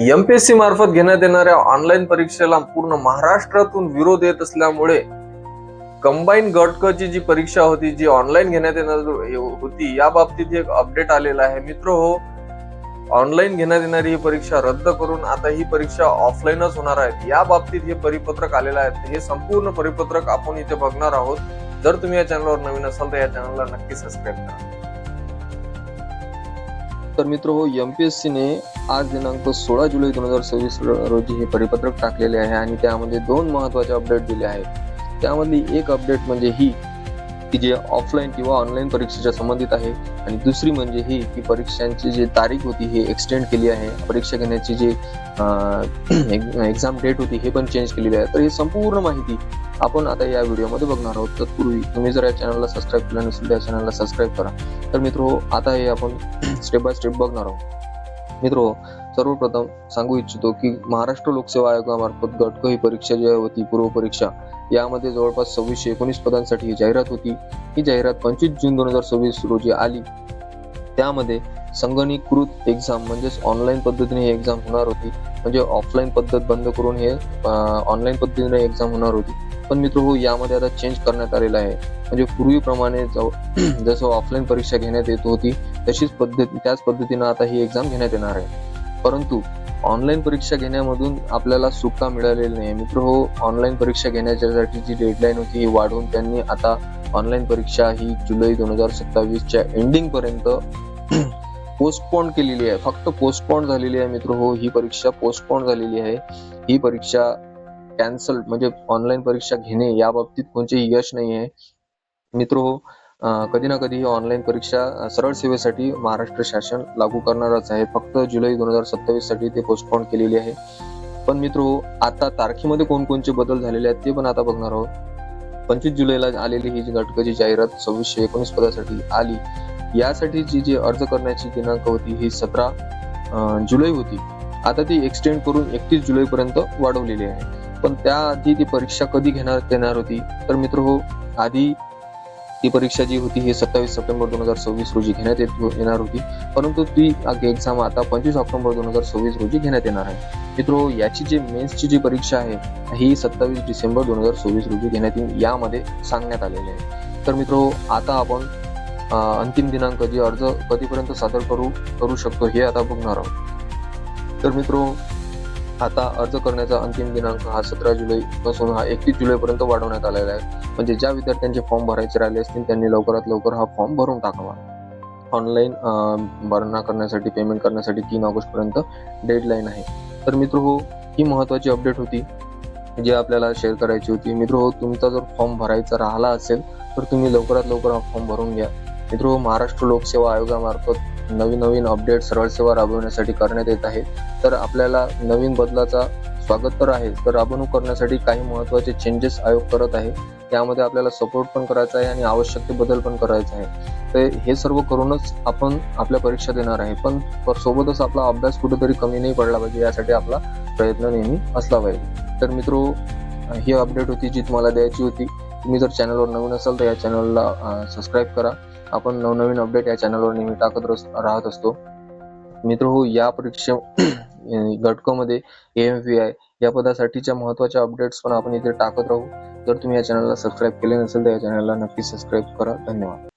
MPSC मार्फत घेण्यात येणाऱ्या ऑनलाईन परीक्षेला पूर्ण महाराष्ट्रातून विरोध येत असल्यामुळे कंबाईन गट क ची जी परीक्षा होती, जी ऑनलाईन घेण्यात येणार होती, या बाबतीत एक अपडेट आलेला आहे. मित्र हो, ऑनलाईन घेण्यात येणारी ही परीक्षा रद्द करून आता ही परीक्षा ऑफलाईनच होणार आहे. या बाबतीत हे परिपत्रक आलेलं आहे. हे संपूर्ण परिपत्रक आपण इथे बघणार आहोत. जर तुम्ही या चॅनलवर नवीन असाल तर या चॅनलला नक्की सबस्क्राईब करा. तर मित्र हो, एमपीएससी ने आज दिनांक 16 जुलै 2026 रोजी हे परिपत्रक टाकलेले आहे आणि त्यामध्ये दोन महत्त्वाचे अपडेट दिले आहेत. त्यामधली एक अपडेट म्हणजे ही की जे ऑफलाईन किंवा ऑनलाईन परीक्षेच्या संबंधित आहे आणि दुसरी म्हणजे ही की परीक्षांची जी तारीख होती ही एक्सटेंड केली आहे. परीक्षा घेण्याची जी एक्झाम डेट होती हे पण चेंज केलेली आहे. तर ही संपूर्ण माहिती आपण आता या व्हिडिओमध्ये बघणार आहोत. तत्पूर्वी तुम्ही जर या चॅनलला सबस्क्राईब केलं नसेल तर या चॅनलला सबस्क्राईब करा. तर मित्र आता हे आपण स्टेप बाय स्टेप बघणार आहोत. मित्र सर्वप्रथम सांगू इच्छितो की महाराष्ट्र लोकसेवा आयोगामार्फत गट क ही परीक्षा जी होती पूर्व परीक्षा, यामध्ये जवळपास 2619 पदांसाठी ही जाहिरात होती. ही जाहिरात 25 जून 2026 रोजी आली. त्यामध्ये संगणकीकृत एक्झाम म्हणजेच ऑनलाईन पद्धतीने ही एक्झाम होणार होती. म्हणजे ऑफलाईन पद्धत बंद करून हे ऑनलाईन पद्धतीने एक्झाम होणार होती. पण मित्र हो, यामध्ये आता चेंज करण्यात आलेला आहे. म्हणजे पूर्वीप्रमाणे जसं ऑफलाईन परीक्षा घेण्यात येत होती त्याच पद्धतीने आता ही एक्झाम घेण्यात येणार आहे. परंतु ऑनलाईन परीक्षा घेण्यामधून आपल्याला सुटका मिळालेली नाही. मित्र हो, ऑनलाईन परीक्षा घेण्यासाठी जी डेडलाईन होती ही वाढवून त्यांनी आता ऑनलाईन परीक्षा ही जुलै 2027च्या एंडिंग पर्यंत पोस्टपोन केलेली आहे. फक्त पोस्टपोन झालेली आहे. मित्र हो, ही परीक्षा पोस्टपोन झालेली आहे. ही परीक्षा कॅन्सल म्हणजे ऑनलाईन परीक्षा घेणे या बाबतीत कोणतेही यश नाही आहे. मित्र हो, कधी ना कधी ही ऑनलाईन परीक्षा सरळ सेवेसाठी महाराष्ट्र शासन लागू करणारच आहे. फक्त जुलै 2027 साठी ते पोस्टपोन केलेली आहे. पण मित्र हो, आता तारखेमध्ये कोणकोणते बदल झालेले आहेत ते पण आता बघणार आहोत. 25 जुलैला आलेली ही घटकाची जाहिरात 2619 पदासाठी आली. यासाठी जी अर्ज करण्याची दिनांक होती ही 17 जुलै होती. आता ती एक्सटेंड करून 31 जुलै पर्यंत वाढवलेली आहे. पण त्याआधी ती परीक्षा कधी घेण्यात येणार होती? तर मित्र हो, आधी ती परीक्षा जी होती ही 27 सप्टेंबर 2026 रोजी घेण्यात येणार होती. परंतु ती एक्झाम आता 25 ऑक्टोबर 2026 रोजी घेण्यात येणार आहे. मित्रो, याची जी मेन्सची जी परीक्षा आहे ही 27 डिसेंबर 2026 रोजी घेण्यात येईल, यामध्ये सांगण्यात आलेले आहे. तर मित्रो, आता आपण अंतिम दिनांक जी अर्ज कधीपर्यंत सादर करू शकतो हे आता बघणार आहोत. तर मित्रो, आता अर्ज करण्याचा अंतिम दिनांक हा 17 जुलै पासून हा 31 जुलै पर्यंत वाढवण्यात आलेला आहे. म्हणजे ज्या विद्यार्थ्यांचे फॉर्म भरायचे राहिले असतील त्यांनी लवकरात लवकर हा फॉर्म भरून टाकावा. ऑनलाईन भरणा करण्यासाठी, पेमेंट करण्यासाठी 3 ऑगस्ट पर्यंत डेडलाईन आहे. तर मित्र हो, ही महत्वाची अपडेट होती जी आपल्याला शेअर करायची होती. मित्र हो, तुमचा जर फॉर्म भरायचा राहिला असेल तर तुम्ही लवकरात लवकर हा फॉर्म भरून घ्या. मित्र हो, महाराष्ट्र लोकसेवा आयोगामार्फत नवीन अपडेट सरळ सेवा राबवण्यासाठी करण्यात येत आहे. तर आपल्याला नवीन बदलाचा स्वागत तर आहे, तर राबवणूक करण्यासाठी काही महत्त्वाचे चेंजेस आयोग करत आहे. त्यामध्ये आपल्याला सपोर्ट पण करायचा आहे आणि आवश्यक ते बदल पण करायचा आहे. तर हे सर्व करूनच आपण आपल्या परीक्षा देणार आहे. पण सोबतच आपला अभ्यास कुठेतरी कमी नाही पडला पाहिजे, यासाठी आपला प्रयत्न नेहमी असला पाहिजे. तर मित्रो, ही अपडेट होती जी तुम्हाला द्यायची होती. तुम्ही जर चॅनलवर नवीन असाल तर या चॅनलला सबस्क्राईब करा. आपण नवनवीन अपडेट या चॅनलवर नेहमी टाकत राहत असतो. मित्र हो, या परीक्षा घटकामध्ये AMVI या पदासाठीच्या महत्त्वाच्या अपडेट्स पण आपण इथे टाकत राहू. जर तुम्ही या चॅनलला सबस्क्राईब केले नसेल तर या चॅनलला नक्की सबस्क्राईब करा. धन्यवाद.